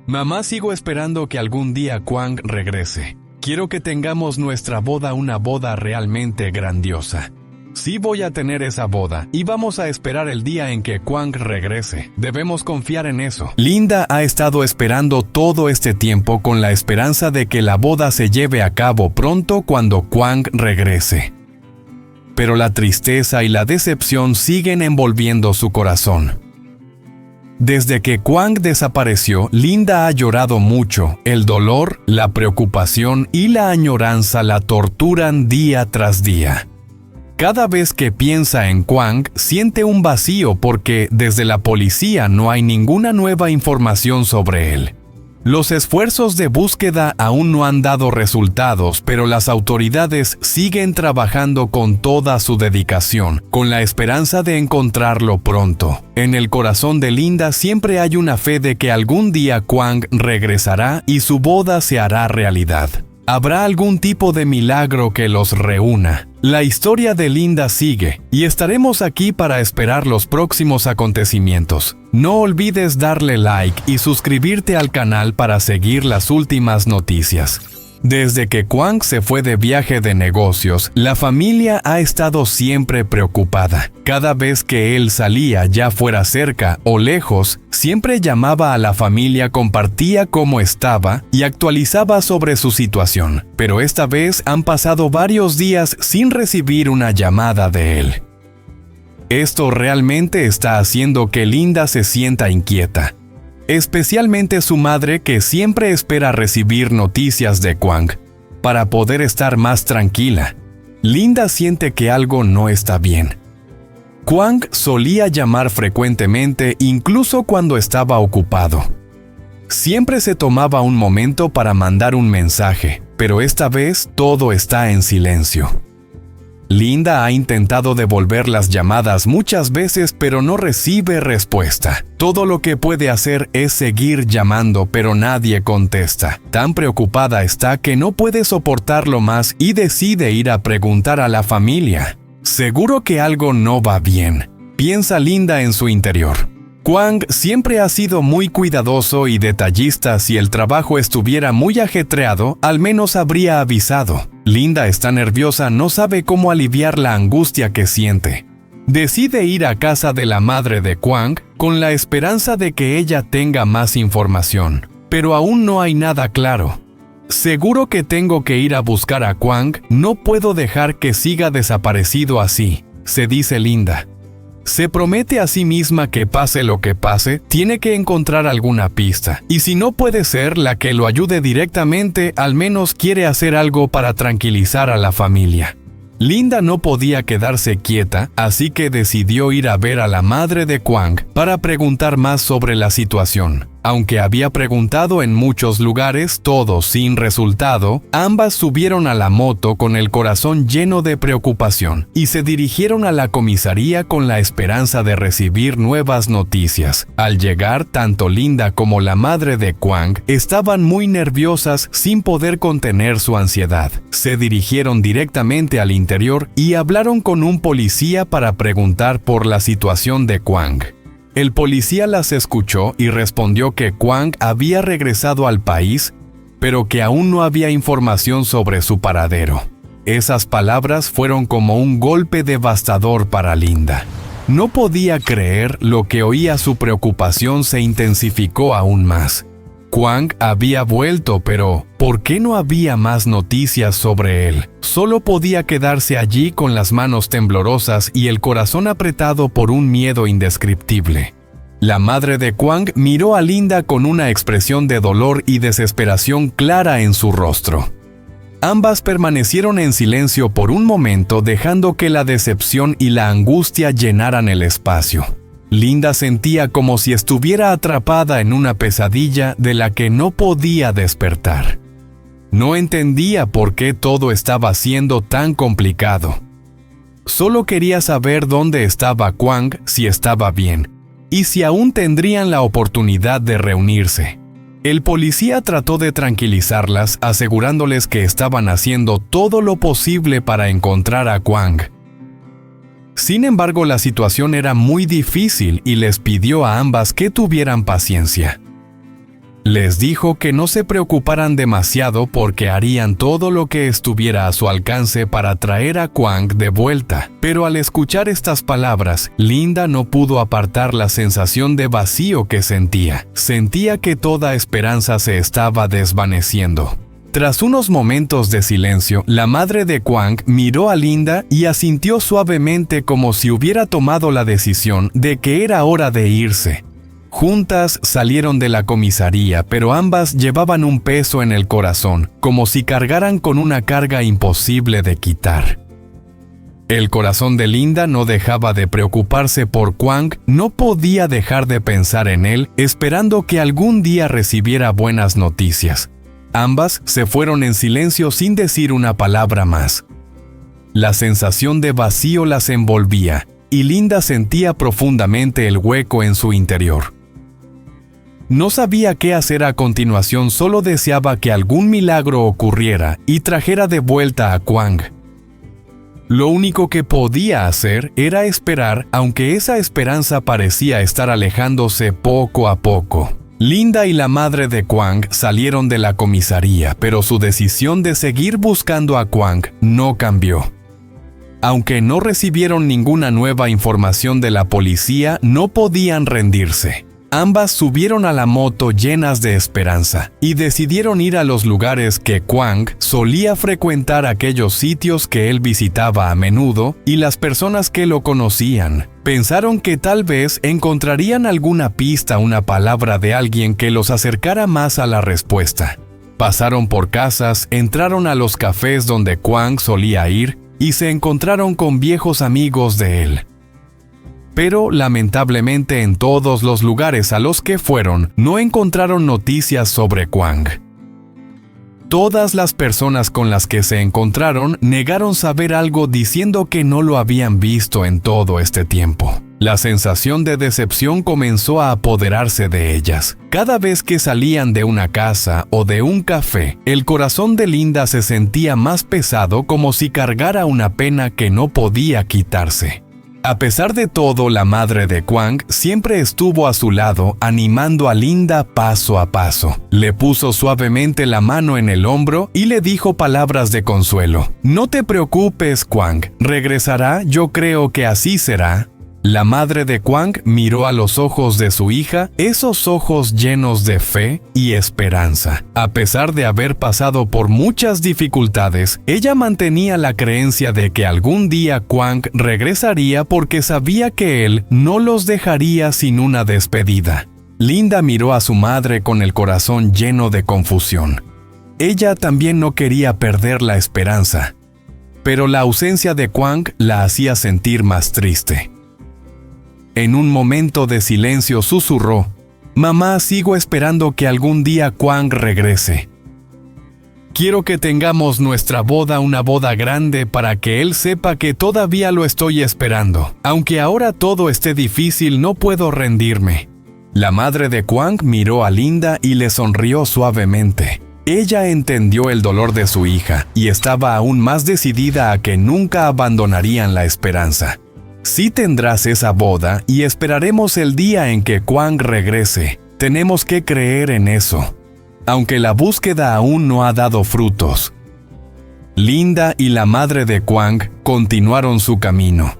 Mamá, sigo esperando que algún día Kwang regrese. Quiero que tengamos nuestra boda, una boda realmente grandiosa. Sí voy a tener esa boda, y vamos a esperar el día en que Kwang regrese. Debemos confiar en eso. Linda ha estado esperando todo este tiempo con la esperanza de que la boda se lleve a cabo pronto cuando Kwang regrese. Pero la tristeza y la decepción siguen envolviendo su corazón. Desde que Kwang desapareció, Linda ha llorado mucho. El dolor, la preocupación y la añoranza la torturan día tras día. Cada vez que piensa en Kwang, siente un vacío porque desde la policía no hay ninguna nueva información sobre él. Los esfuerzos de búsqueda aún no han dado resultados, pero las autoridades siguen trabajando con toda su dedicación, con la esperanza de encontrarlo pronto. En el corazón de Linda siempre hay una fe de que algún día Kwang regresará y su boda se hará realidad. Habrá algún tipo de milagro que los reúna. La historia de Linda sigue, y estaremos aquí para esperar los próximos acontecimientos. No olvides darle like y suscribirte al canal para seguir las últimas noticias. Desde que Kwang se fue de viaje de negocios, la familia ha estado siempre preocupada. Cada vez que él salía, ya fuera cerca o lejos, siempre llamaba a la familia, compartía cómo estaba y actualizaba sobre su situación. Pero esta vez han pasado varios días sin recibir una llamada de él. Esto realmente está haciendo que Linda se sienta inquieta. Especialmente su madre, que siempre espera recibir noticias de Kwang para poder estar más tranquila. Linda siente que algo no está bien. Kwang solía llamar frecuentemente, incluso cuando estaba ocupado. Siempre se tomaba un momento para mandar un mensaje, pero esta vez todo está en silencio. Linda ha intentado devolver las llamadas muchas veces, pero no recibe respuesta. Todo lo que puede hacer es seguir llamando, pero nadie contesta. Tan preocupada está que no puede soportarlo más y decide ir a preguntar a la familia. Seguro que algo no va bien, piensa Linda en su interior. Kwang siempre ha sido muy cuidadoso y detallista. Si el trabajo estuviera muy ajetreado, al menos habría avisado. Linda está nerviosa, no sabe cómo aliviar la angustia que siente. Decide ir a casa de la madre de Kwang con la esperanza de que ella tenga más información, pero aún no hay nada claro. Seguro que tengo que ir a buscar a Kwang, no puedo dejar que siga desaparecido así, se dice Linda. Se promete a sí misma que pase lo que pase, tiene que encontrar alguna pista. Y si no puede ser la que lo ayude directamente, al menos quiere hacer algo para tranquilizar a la familia. Linda no podía quedarse quieta, así que decidió ir a ver a la madre de Kwang para preguntar más sobre la situación. Aunque había preguntado en muchos lugares, todo sin resultado, ambas subieron a la moto con el corazón lleno de preocupación y se dirigieron a la comisaría con la esperanza de recibir nuevas noticias. Al llegar, tanto Linda como la madre de Kwang estaban muy nerviosas sin poder contener su ansiedad. Se dirigieron directamente al interior y hablaron con un policía para preguntar por la situación de Kwang. El policía las escuchó y respondió que Kwang había regresado al país, pero que aún no había información sobre su paradero. Esas palabras fueron como un golpe devastador para Linda. No podía creer lo que oía, su preocupación se intensificó aún más. Kwang había vuelto, pero ¿por qué no había más noticias sobre él? Solo podía quedarse allí con las manos temblorosas y el corazón apretado por un miedo indescriptible. La madre de Kwang miró a Linda con una expresión de dolor y desesperación clara en su rostro. Ambas permanecieron en silencio por un momento, dejando que la decepción y la angustia llenaran el espacio. Linda sentía como si estuviera atrapada en una pesadilla de la que no podía despertar. No entendía por qué todo estaba siendo tan complicado. Solo quería saber dónde estaba Kwang, si estaba bien, y si aún tendrían la oportunidad de reunirse. El policía trató de tranquilizarlas, asegurándoles que estaban haciendo todo lo posible para encontrar a Kwang. Sin embargo, la situación era muy difícil y les pidió a ambas que tuvieran paciencia. Les dijo que no se preocuparan demasiado porque harían todo lo que estuviera a su alcance para traer a Kwang de vuelta. Pero al escuchar estas palabras, Linda no pudo apartar la sensación de vacío que sentía. Sentía que toda esperanza se estaba desvaneciendo. Tras unos momentos de silencio, la madre de Kwang miró a Linda y asintió suavemente como si hubiera tomado la decisión de que era hora de irse. Juntas salieron de la comisaría, pero ambas llevaban un peso en el corazón, como si cargaran con una carga imposible de quitar. El corazón de Linda no dejaba de preocuparse por Kwang, no podía dejar de pensar en él, esperando que algún día recibiera buenas noticias. Ambas se fueron en silencio sin decir una palabra más. La sensación de vacío las envolvía, y Linda sentía profundamente el hueco en su interior. No sabía qué hacer a continuación, solo deseaba que algún milagro ocurriera y trajera de vuelta a Kwang. Lo único que podía hacer era esperar, aunque esa esperanza parecía estar alejándose poco a poco. Linda y la madre de Kwang salieron de la comisaría, pero su decisión de seguir buscando a Kwang no cambió. Aunque no recibieron ninguna nueva información de la policía, no podían rendirse. Ambas subieron a la moto llenas de esperanza y decidieron ir a los lugares que Kwang solía frecuentar, aquellos sitios que él visitaba a menudo y las personas que lo conocían. Pensaron que tal vez encontrarían alguna pista, una palabra de alguien que los acercara más a la respuesta. Pasaron por casas, entraron a los cafés donde Kwang solía ir y se encontraron con viejos amigos de él. Pero lamentablemente en todos los lugares a los que fueron no encontraron noticias sobre Kwang. Todas las personas con las que se encontraron negaron saber algo, diciendo que no lo habían visto en todo este tiempo. La sensación de decepción comenzó a apoderarse de ellas. Cada vez que salían de una casa o de un café, el corazón de Linda se sentía más pesado, como si cargara una pena que no podía quitarse. A pesar de todo, la madre de Kwang siempre estuvo a su lado, animando a Linda paso a paso. Le puso suavemente la mano en el hombro y le dijo palabras de consuelo. «No te preocupes, Kwang. Regresará, yo creo que así será». La madre de Kwang miró a los ojos de su hija, esos ojos llenos de fe y esperanza. A pesar de haber pasado por muchas dificultades, ella mantenía la creencia de que algún día Kwang regresaría, porque sabía que él no los dejaría sin una despedida. Linda miró a su madre con el corazón lleno de confusión. Ella también no quería perder la esperanza, pero la ausencia de Kwang la hacía sentir más triste. En un momento de silencio susurró: «Mamá, sigo esperando que algún día Kwang regrese. Quiero que tengamos nuestra boda, una boda grande, para que él sepa que todavía lo estoy esperando. Aunque ahora todo esté difícil, no puedo rendirme». La madre de Kwang miró a Linda y le sonrió suavemente. Ella entendió el dolor de su hija y estaba aún más decidida a que nunca abandonarían la esperanza. «Sí tendrás esa boda y esperaremos el día en que Kwang regrese. Tenemos que creer en eso, aunque la búsqueda aún no ha dado frutos». Linda y la madre de Kwang continuaron su camino.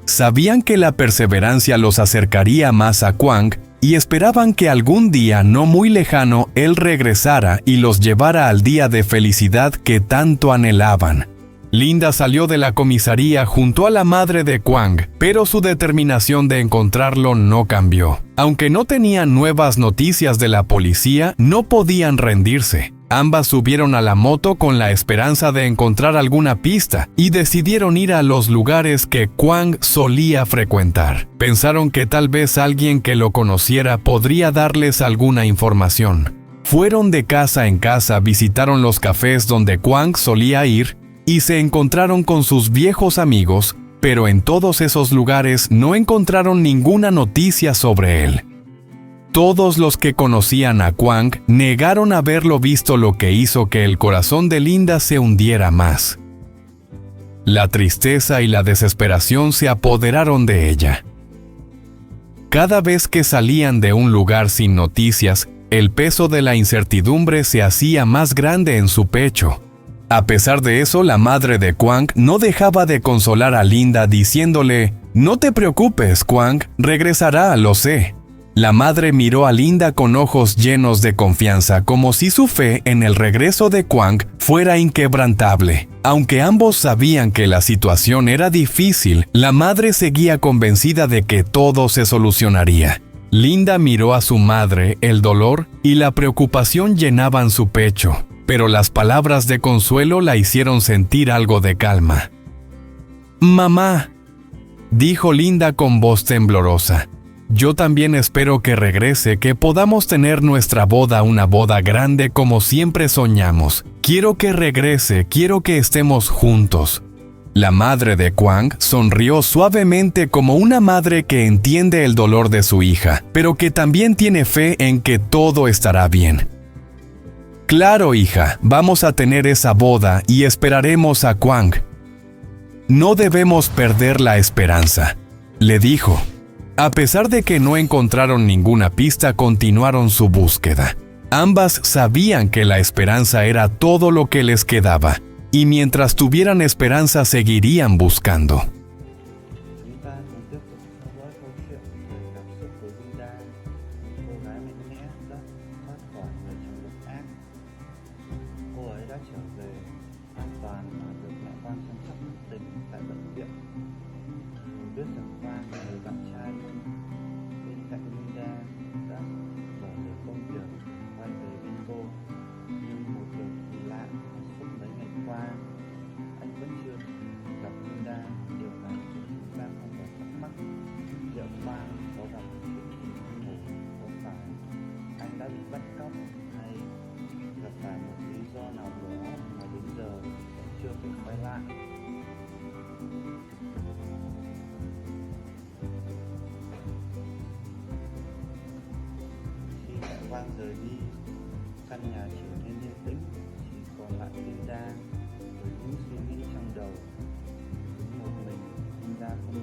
Sabían que la perseverancia los acercaría más a Kwang y esperaban que algún día no muy lejano él regresara y los llevara al día de felicidad que tanto anhelaban. Linda salió de la comisaría junto a la madre de Kwang, pero su determinación de encontrarlo no cambió. Aunque no tenían nuevas noticias de la policía, no podían rendirse. Ambas subieron a la moto con la esperanza de encontrar alguna pista y decidieron ir a los lugares que Kwang solía frecuentar. Pensaron que tal vez alguien que lo conociera podría darles alguna información. Fueron de casa en casa, visitaron los cafés donde Kwang solía ir y se encontraron con sus viejos amigos, pero en todos esos lugares no encontraron ninguna noticia sobre él. Todos los que conocían a Kwang negaron haberlo visto, lo que hizo que el corazón de Linda se hundiera más. La tristeza y la desesperación se apoderaron de ella. Cada vez que salían de un lugar sin noticias, El peso de la incertidumbre se hacía más grande en su pecho. A pesar de eso, la madre de Quang no dejaba de consolar a Linda diciéndole: «No te preocupes, Quang, regresará, lo sé». La madre miró a Linda con ojos llenos de confianza, como si su fe en el regreso de Quang fuera inquebrantable. Aunque ambos sabían que la situación era difícil, la madre seguía convencida de que todo se solucionaría. Linda miró a su madre, el dolor y la preocupación llenaban su pecho, pero las palabras de consuelo la hicieron sentir algo de calma. «Mamá», dijo Linda con voz temblorosa, «yo también espero que regrese, que podamos tener nuestra boda, una boda grande como siempre soñamos. Quiero que regrese, quiero que estemos juntos». La madre de Quang sonrió suavemente como una madre que entiende el dolor de su hija, pero que también tiene fe en que todo estará bien. «Claro, hija, vamos a tener esa boda y esperaremos a Quang. No debemos perder la esperanza», le dijo. A pesar de que no encontraron ninguna pista, continuaron su búsqueda. Ambas sabían que la esperanza era todo lo que les quedaba, y mientras tuvieran esperanza seguirían buscando. Chúng ta cùng tiếp tục theo dõi câu chuyện về cảm xúc của Linda, cô gái mạnh mẽ đã thoát khỏi người chồng độc ác. Cô ấy đã trở về an toàn và được mẹ Quang chăm sóc tận tình tại bệnh viện. Dù biết rằng Quang là người bạn trai luôn bên cạnh Linda đã bỏ được công việc quay về bên cô, nhưng một điều kỳ lạ là suốt mấy ngày qua anh vẫn chưa gặp Linda. Điều này khiến chúng ta không khỏi thắc mắc liệu Quang có gặp chuyện gì khi ngủ, có phải anh đã bị bắt cóc hay gặp phải một lý do nào đó mà đến giờ vẫn chưa thể quay lại. Khi mẹ Quang rời đi, căn nhà trở nên yên tĩnh, chỉ còn lại Linda với những suy nghĩ trong đầu. Một mình Linda không